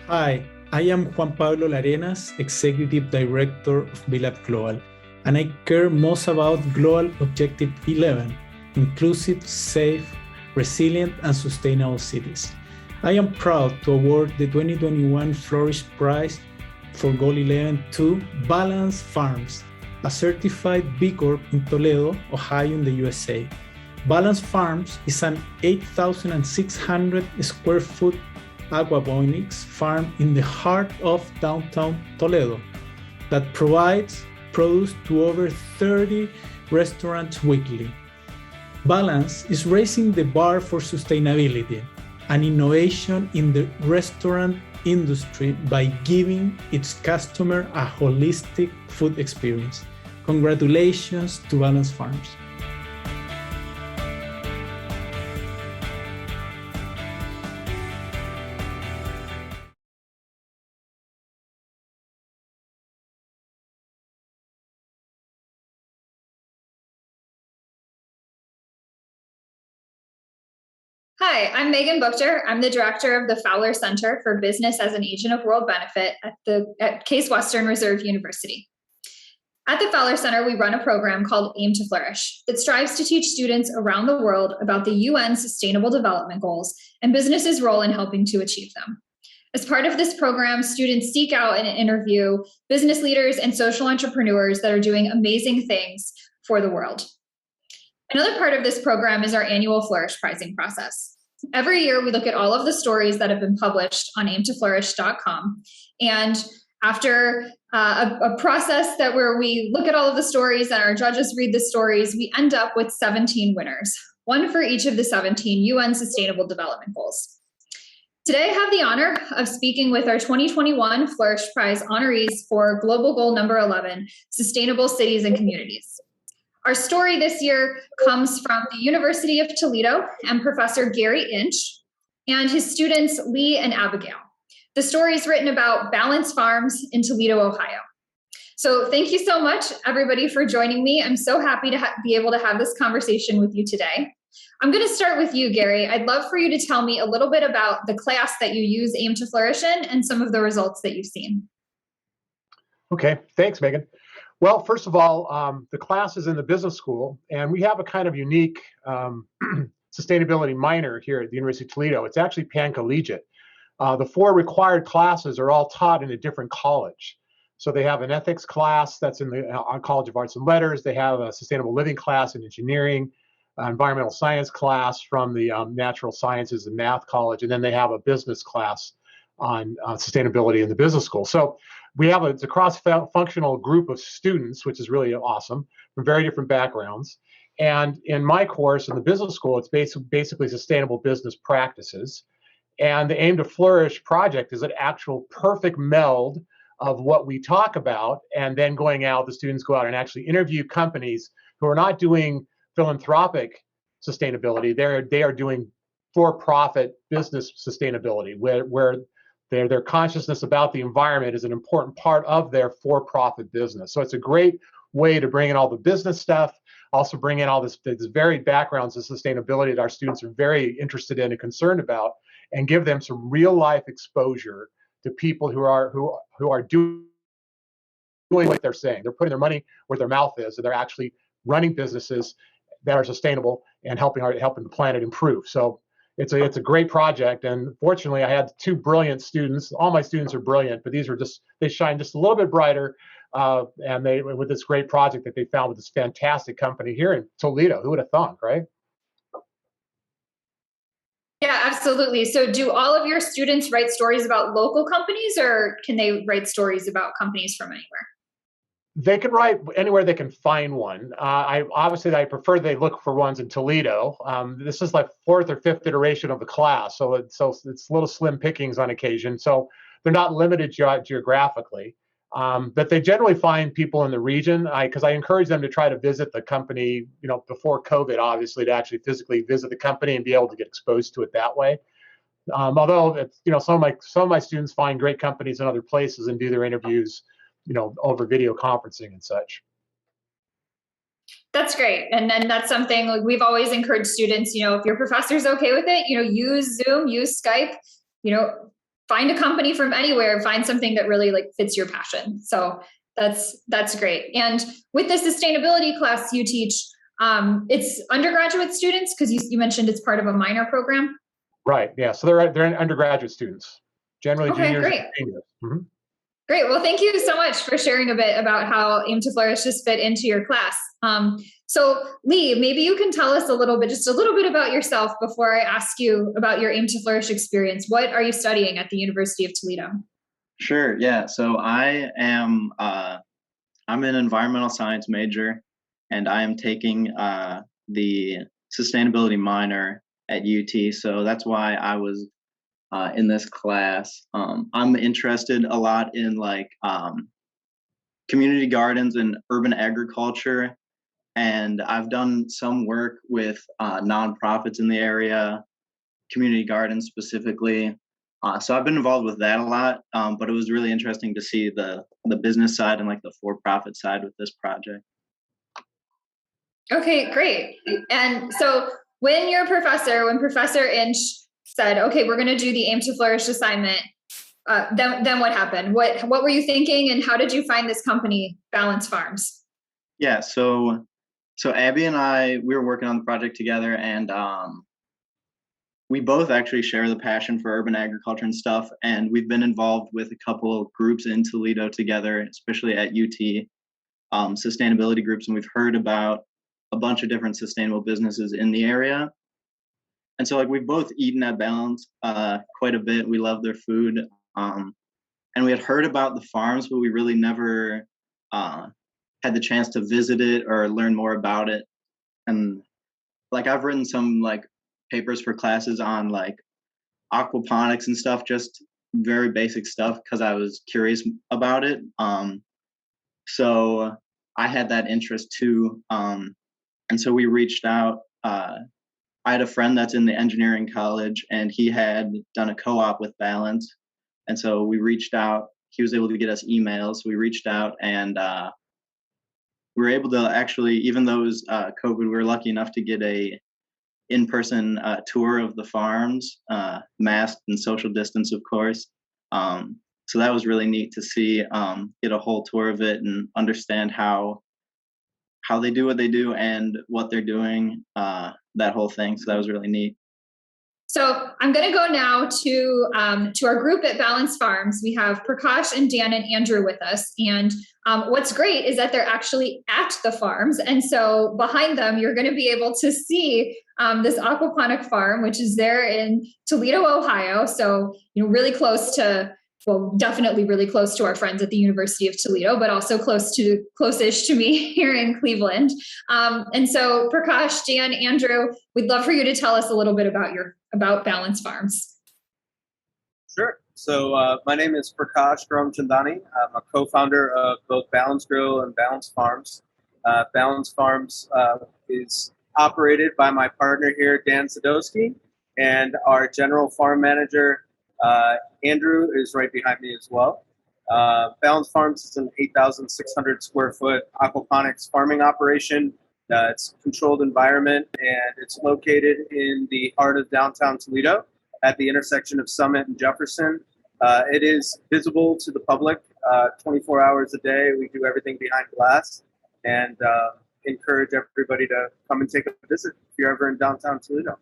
Hi, I am Juan Pablo Larenas, Executive Director of BILAB Global, and I care most about Global Objective 11, inclusive, safe, resilient, and sustainable cities. I am proud to award the 2021 Flourish Prize for Goal 11 to Balance Farms, a certified B Corp in Toledo, Ohio in the USA. Balance Farms is an 8,600 square foot aquaponics farm in the heart of downtown Toledo that provides produce to over 30 restaurants weekly. Balance is raising the bar for sustainability and innovation in the restaurant industry by giving its customer a holistic food experience. Congratulations to Balance Farms. Hi, I'm Megan Buchter. I'm the director of the Fowler Center for Business as an Agent of World Benefit at Case Western Reserve University. At the Fowler Center, we run a program called Aim to Flourish that strives to teach students around the world about the UN Sustainable Development Goals and businesses' role in helping to achieve them. As part of this program, students seek out and interview business leaders and social entrepreneurs that are doing amazing things for the world. Another part of this program is our annual Flourish Prizing process. Every year, we look at all of the stories that have been published on aimtoflourish.com. And after a process where we look at all of the stories and our judges read the stories, we end up with 17 winners, one for each of the 17 UN Sustainable Development Goals. Today, I have the honor of speaking with our 2021 Flourish Prize honorees for Global Goal number 11, Sustainable Cities and Communities. Our story this year comes from the University of Toledo and Professor Gary Insch and his students Lee and Abigail. The story is written about Balance Farms in Toledo, Ohio. So thank you so much, everybody, for joining me. I'm so happy to be able to have this conversation with you today. I'm going to start with you, Gary. I'd love for you to tell me a little bit about the class that you use Aim to Flourish in and some of the results that you've seen. Okay, thanks, Megan. Well, first of all, the class is in the business school, and we have a kind of unique sustainability minor here at the University of Toledo. It's actually pan-collegiate. The 4 required classes are all taught in a different college. So they have an ethics class that's in the College of Arts and Letters. They have a sustainable living class in engineering, environmental science class from the Natural Sciences and Math College, and then they have a business class on sustainability in the business school. So it's a cross-functional group of students, which is really awesome, from very different backgrounds. And in my course in the business school, it's basically sustainable business practices. And the Aim to Flourish project is an actual perfect meld of what we talk about, and then the students go out and actually interview companies who are not doing philanthropic sustainability. They are doing for-profit business sustainability, where their consciousness about the environment is an important part of their for-profit business. So it's a great way to bring in all the business stuff, also bring in all this varied backgrounds of sustainability that our students are very interested in and concerned about, and give them some real-life exposure to people who are doing what they're saying. They're putting their money where their mouth is, and they're actually running businesses that are sustainable and helping the planet improve. So it's a great project, and fortunately, I had 2 brilliant students. All my students are brilliant, but they shine just a little bit brighter, and with this great project that they found with this fantastic company here in Toledo. Who would have thought, right? Yeah, absolutely. So do all of your students write stories about local companies, or can they write stories about companies from anywhere? They can write anywhere they can find one. I prefer they look for ones in Toledo. This is like 4th or 5th iteration of the class, so it's little slim pickings on occasion. So they're not limited geographically, but they generally find people in the region. Because I encourage them to try to visit the company, before COVID, obviously, to actually physically visit the company and be able to get exposed to it that way. Although it's, some of my students find great companies in other places and do their interviews, over video conferencing and such. That's great. And then that's something like we've always encouraged students, if your professor's okay with it, use Zoom, use Skype, find a company from anywhere, find something that really like fits your passion. So that's great. And with the sustainability class you teach, it's undergraduate students, because you mentioned it's part of a minor program. Right. Yeah. So they're undergraduate students, generally Okay, juniors great. and seniors. Mm-hmm. Great. Well, thank you so much for sharing a bit about how Aim to Flourish has fit into your class. So Lee, maybe you can tell us just a little bit about yourself before I ask you about your Aim to Flourish experience. What are you studying at the University of Toledo? Sure. Yeah. So I'm an environmental science major, and I am taking the sustainability minor at UT. So that's why I was in this class. I'm interested a lot in like community gardens and urban agriculture, and I've done some work with nonprofits in the area, community gardens specifically. So I've been involved with that a lot, but it was really interesting to see the business side and like the for-profit side with this project. Okay, great. And so when Professor Insch said, okay, we're going to do the Aim to Flourish assignment, then what happened? What were you thinking, and how did you find this company, Balance Farms? Yeah, so Abby and I, we were working on the project together, and we both actually share the passion for urban agriculture and stuff, and we've been involved with a couple of groups in Toledo together, especially at UT, sustainability groups, and we've heard about a bunch of different sustainable businesses in the area. And so like we've both eaten at Balance quite a bit. We love their food. And we had heard about the farms, but we really never had the chance to visit it or learn more about it. And like I've written some like papers for classes on like aquaponics and stuff, just very basic stuff because I was curious about it. So I had that interest too. And so we reached out. I had a friend that's in the engineering college, and he had done a co-op with Balance. And so we reached out. He was able to get us emails. We reached out, and we were able to actually, even though it was COVID, we were lucky enough to get a in-person tour of the farms, masked and social distance, of course. So that was really neat to see, get a whole tour of it and understand how they do what they do and what they're doing, that whole thing. So that was really neat. So I'm going to go now to our group at Balance Farms. We have Prakash and Dan and Andrew with us. And what's great is that they're actually at the farms. And so behind them, you're going to be able to see this aquaponic farm, which is there in Toledo, Ohio. So, really close to, well, definitely really close to our friends at the University of Toledo, but also close-ish to me here in Cleveland. And so Prakash, Dan, Andrew, we'd love for you to tell us a little bit about Balance Farms. Sure. So my name is Prakash Karamchandani. I'm a co-founder of both Balance Grill and Balance Farms. Balance Farms is operated by my partner here, Dan Sadoski, and our general farm manager, Andrew, is right behind me as well. Balance Farms is an 8,600 square foot aquaponics farming operation. It's a controlled environment, and it's located in the heart of downtown Toledo at the intersection of Summit and Jefferson. It is visible to the public 24 hours a day. We do everything behind glass, and encourage everybody to come and take a visit if you're ever in downtown Toledo.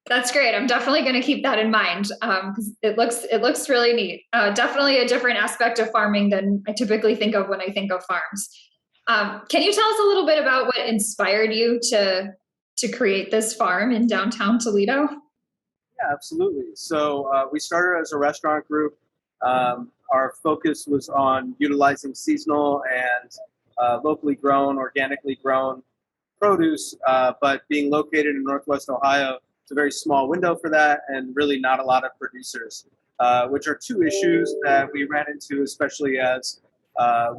That's great. I'm definitely going to keep that in mind because it looks really neat. Definitely a different aspect of farming than I typically think of when I think of farms. Can you tell us a little bit about what inspired you to create this farm in downtown Toledo? Yeah, absolutely. So we started as a restaurant group. Our focus was on utilizing seasonal and locally grown, organically grown produce, but being located in Northwest Ohio, it's a very small window for that, and really not a lot of producers, which are two issues that we ran into, especially as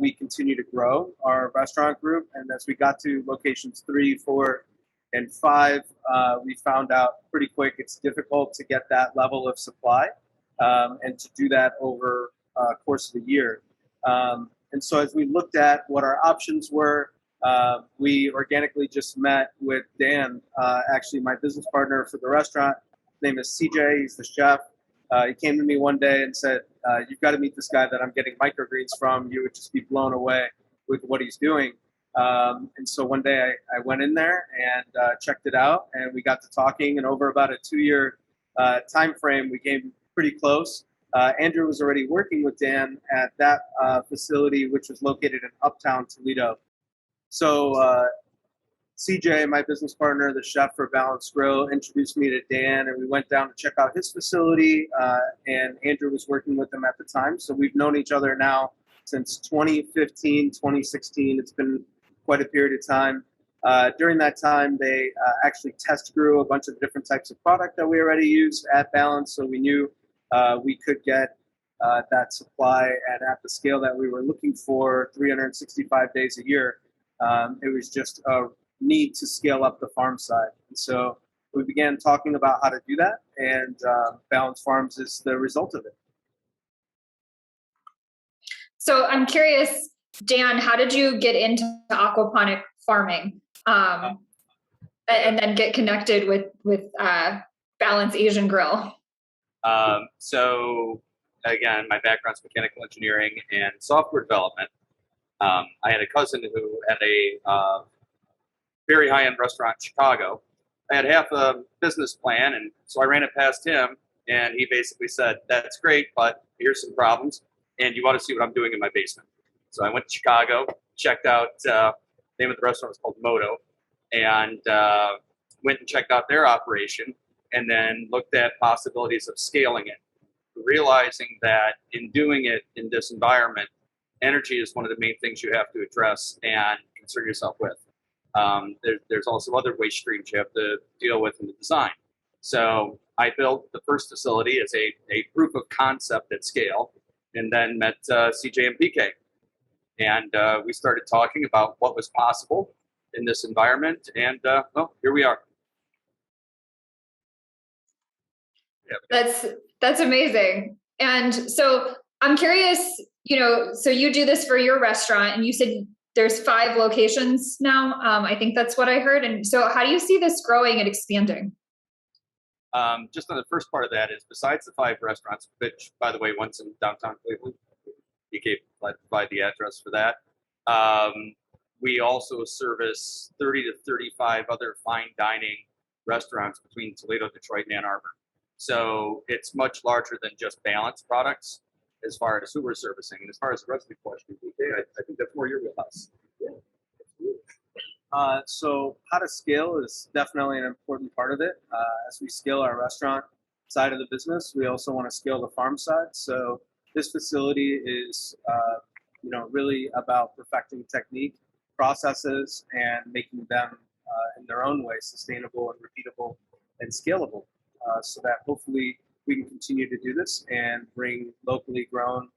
we continue to grow our restaurant group. And as we got to locations 3, 4, and 5, we found out pretty quick it's difficult to get that level of supply and to do that over a course of a year. And so as we looked at what our options were, we organically just met with Dan, actually my business partner for the restaurant name is CJ. He's the chef. He came to me one day and said, "You've got to meet this guy that I'm getting microgreens from. You would just be blown away with what he's doing." And so one day I went in there and checked it out, and we got to talking. And over about a 2-year time frame, we came pretty close. Andrew was already working with Dan at that facility, which was located in Uptown Toledo. So CJ, my business partner, the chef for Balanced Grill, introduced me to Dan, and we went down to check out his facility, and Andrew was working with him at the time. So we've known each other now since 2015, 2016. It's been quite a period of time. During that time, they actually test grew a bunch of different types of product that we already use at Balance, so we knew we could get that supply and at the scale that we were looking for 365 days a year. It was just a need to scale up the farm side. And so we began talking about how to do that, and Balance Farms is the result of it. So I'm curious, Dan, how did you get into aquaponic farming and then get connected with Balance Asian Grill? So again, my background's mechanical engineering and software development. I had a cousin who had a very high-end restaurant in Chicago. I had half a business plan, and so I ran it past him, and he basically said, "That's great, but here's some problems, and you want to see what I'm doing in my basement." So I went to Chicago, checked out, the name of the restaurant was called Moto, and went and checked out their operation, and then looked at possibilities of scaling it, realizing that in doing it in this environment, energy is one of the main things you have to address and concern yourself with. There's also other waste streams you have to deal with in the design. So I built the first facility as a proof of concept at scale, and then met CJ and PK. And we started talking about what was possible in this environment, and well, here we are. That's amazing. And so I'm curious, so you do this for your restaurant, and you said there's 5 locations now. I think that's what I heard. And so how do you see this growing and expanding? Just on the first part of that is, besides the 5 restaurants, which, by the way, one's in downtown Cleveland, you gave provide the address for that. We also service 30 to 35 other fine dining restaurants between Toledo, Detroit, and Ann Arbor. So it's much larger than just Balance products as far as who we're servicing. And as far as the rest of the question, I think that's more your wheelhouse. Yeah. So how to scale is definitely an important part of it. As we scale our restaurant side of the business, we also want to scale the farm side. So this facility is, really about perfecting technique, processes, and making them in their own way sustainable and repeatable and scalable, so that hopefully we can continue to do this and bring locally grown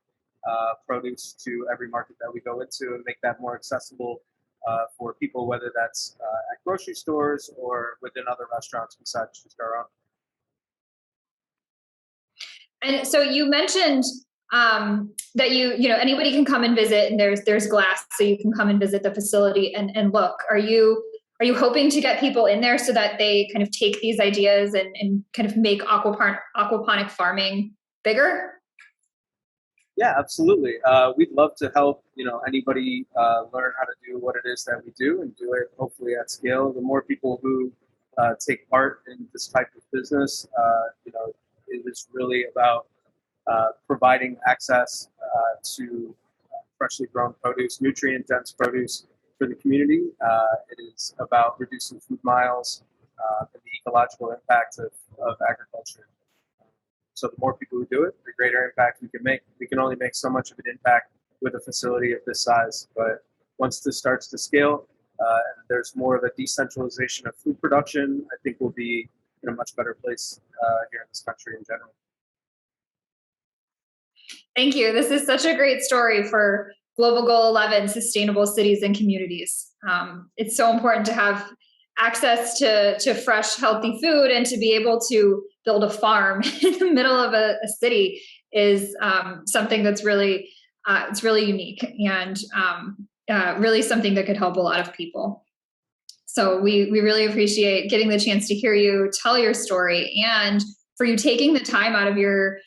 produce to every market that we go into, and make that more accessible for people, whether that's at grocery stores or within other restaurants besides just our own. And so you mentioned that anybody can come and visit, and there's glass, so you can come and visit the facility and look. Are you hoping to get people in there so that they kind of take these ideas and kind of make aquaponic farming bigger? Yeah, absolutely. We'd love to help, anybody learn how to do what it is that we do, and do it hopefully at scale. The more people who take part in this type of business, it is really about providing access to freshly grown produce, nutrient-dense produce for the community. It is about reducing food miles and the ecological impact of agriculture. So the more people who do it, the greater impact we can make. We can only make so much of an impact with a facility of this size. But once this starts to scale, and there's more of a decentralization of food production, I think we'll be in a much better place here in this country in general. Thank you. This is such a great story for Global Goal 11, sustainable cities and communities. It's so important to have access to fresh, healthy food, and to be able to build a farm in the middle of a city is something that's really, it's really unique, and really something that could help a lot of people. So we really appreciate getting the chance to hear you tell your story, and for you taking the time out of your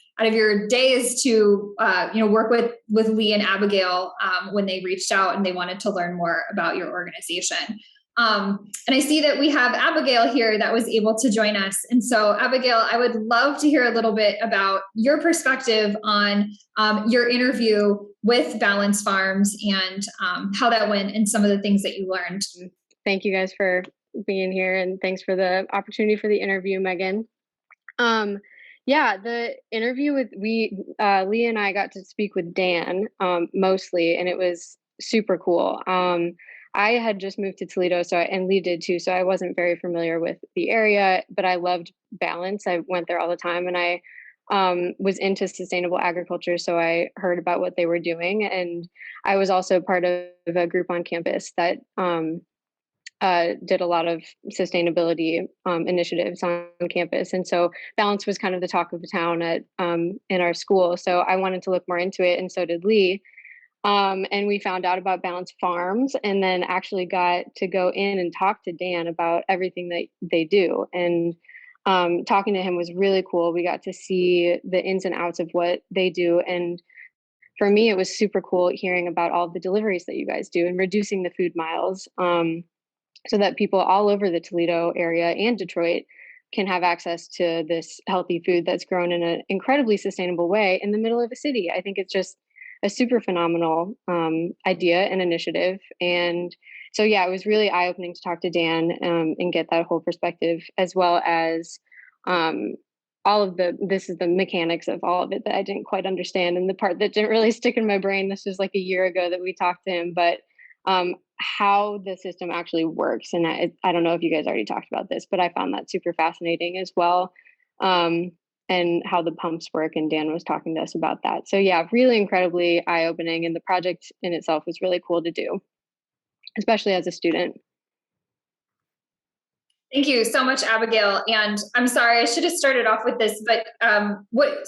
days to work with Lee and Abigail when they reached out and they wanted to learn more about your organization. And I see that we have Abigail here that was able to join us. And so, Abigail, I would love to hear a little bit about your perspective on your interview with Balance Farms and how that went and some of the things that you learned. Thank you guys for being here, and thanks for the opportunity for the interview, Megan. Yeah, the interview with Lee and I got to speak with Dan mostly, and it was super cool. I had just moved to Toledo, and Lee did too, so I wasn't very familiar with the area, but I loved Balance. I went there all the time, and I was into sustainable agriculture, so I heard about what they were doing, and I was also part of a group on campus that did a lot of sustainability initiatives on campus, and so Balance was kind of the talk of the town in our school. So I wanted to look more into it, and so did Lee. And we found out about Balance Farms, and then actually got to go in and talk to Dan about everything that they do. And talking to him was really cool. We got to see the ins and outs of what they do. And for me, it was super cool hearing about all the deliveries that you guys do and reducing the food miles so that people all over the Toledo area and Detroit can have access to this healthy food that's grown in an incredibly sustainable way in the middle of a city. I think it's just a super phenomenal idea and initiative. And so, yeah, it was really eye-opening to talk to Dan and get that whole perspective, as well as all of this is the mechanics of all of it that I didn't quite understand. And the part that didn't really stick in my brain, this was like a year ago that we talked to him, but how the system actually works. And I don't know if you guys already talked about this, but I found that super fascinating as well. And how the pumps work, and Dan was talking to us about that. So yeah, really incredibly eye-opening, and the project in itself was really cool to do, especially as a student. Thank you so much, Abigail. And I'm sorry, I should have started off with this, but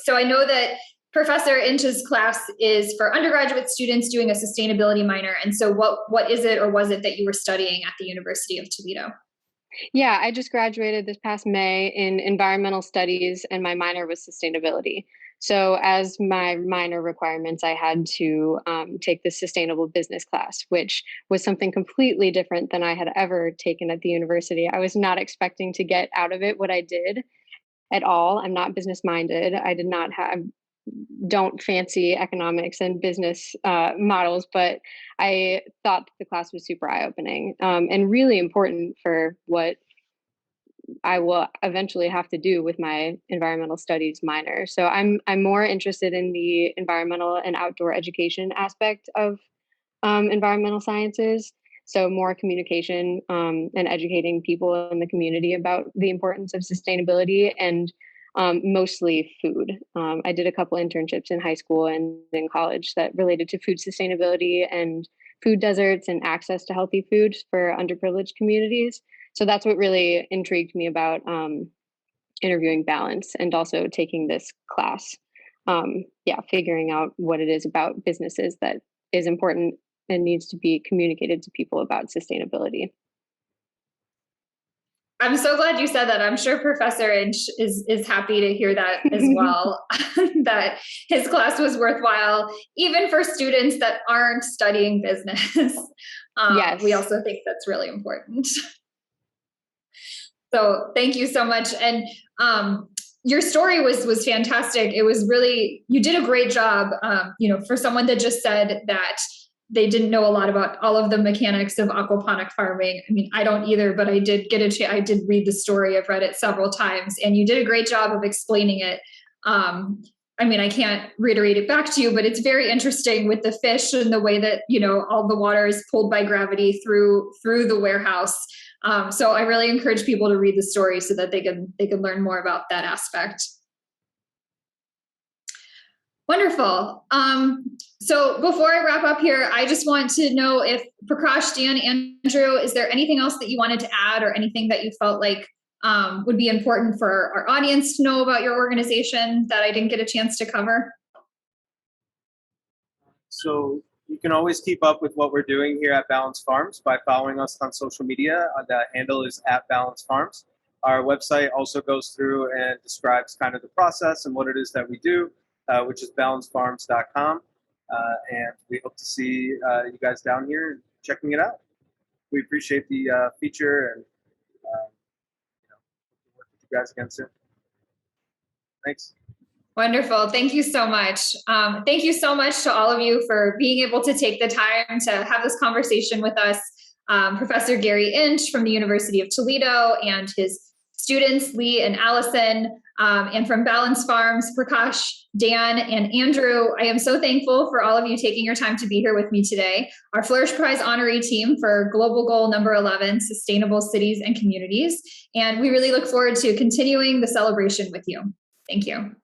so I know that Professor Insch's class is for undergraduate students doing a sustainability minor. And so what is it, or was it, that you were studying at the University of Toledo? Yeah, I just graduated this past May in environmental studies, and my minor was sustainability. So as my minor requirements, I had to take the sustainable business class, which was something completely different than I had ever taken at the university. I was not expecting to get out of it what I did at all. I'm not business minded. I don't fancy economics and business models, but I thought the class was super eye-opening and really important for what I will eventually have to do with my environmental studies minor. So I'm more interested in the environmental and outdoor education aspect of environmental sciences. So more communication and educating people in the community about the importance of sustainability, and mostly food. I did a couple internships in high school and in college that related to food sustainability and food deserts and access to healthy food for underprivileged communities. So that's what really intrigued me about interviewing Balance, and also taking this class. Figuring out what it is about businesses that is important and needs to be communicated to people about sustainability. I'm so glad you said that. I'm sure Professor Insch is happy to hear that as well, that his class was worthwhile, even for students that aren't studying business. Yes. We also think that's really important. So thank you so much. And your story was fantastic. It was really, you did a great job, for someone that just said that they didn't know a lot about all of the mechanics of aquaponic farming. I mean, I don't either, but I did get a chance. I did read the story. I've read it several times, and you did a great job of explaining it. I can't reiterate it back to you, but it's very interesting with the fish and the way that, all the water is pulled by gravity through the warehouse. So I really encourage people to read the story so that they can learn more about that aspect. Wonderful. So before I wrap up here, I just want to know if Prakash, Dan, Andrew, is there anything else that you wanted to add, or anything that you felt like would be important for our audience to know about your organization that I didn't get a chance to cover? So you can always keep up with what we're doing here at Balance Farms by following us on social media. The handle is @Balance Farms. Our website also goes through and describes kind of the process and what it is that we do, which is balancefarms.com. And we hope to see you guys down here checking it out. We appreciate the feature and work with you guys again soon. Thanks. Wonderful. Thank you so much. Thank you so much to all of you for being able to take the time to have this conversation with us. Professor Gary Insch from the University of Toledo and his students, Lee and Allison, and from Balance Farms, Prakash, Dan, and Andrew. I am so thankful for all of you taking your time to be here with me today. Our Flourish Prize honoree team for Global Goal number 11, Sustainable Cities and Communities. And we really look forward to continuing the celebration with you. Thank you.